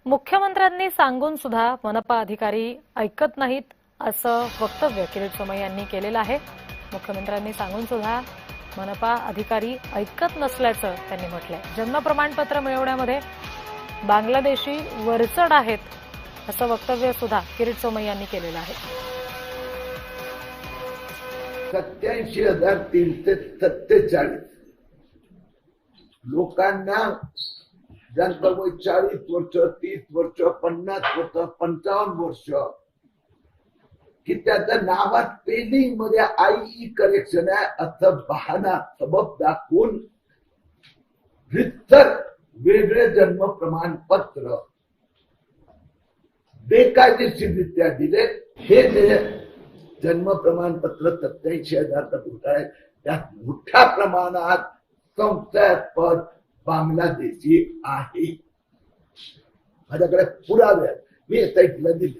मुख्यमंत्र्यांनी सांगून सुद्धा मनपा अधिकारी ऐकत नाहीत असं वक्तव्य किरीट सोमय्या यांनी केलेलं आहे। मुख्यमंत्र्यांनी सांगून सुद्धा मनपा अधिकारी ऐकत नसल्याचं त्यांनी म्हटलंय। जन्म प्रमाणपत्र मिळवण्यामध्ये बांगलादेशी वरचढ आहेत असं वक्तव्य सुद्धा किरीट सोमय्या यांनी केलेलं आहे। 87,347 लोकांना ज्यांचं वय 40 वर्ष, 30 वर्ष, 50 वर्ष, 55 वर्ष की त्याच्या नावात पेंडिंग मध्ये आईई करेक्शन आहे असं बहाणा सबब दाखवून रितसर वेगळे जन्म प्रमाणपत्र बेकायदेशीररित्या दिले। हे जे जन्म प्रमाणपत्र 87,000चा घोटाळा आहे त्यात मोठ्या प्रमाणात संशयास्पद बांगलादेशी आहे। माझ्याकडे पुरावे आहेत, मी एसआयटीला दिले।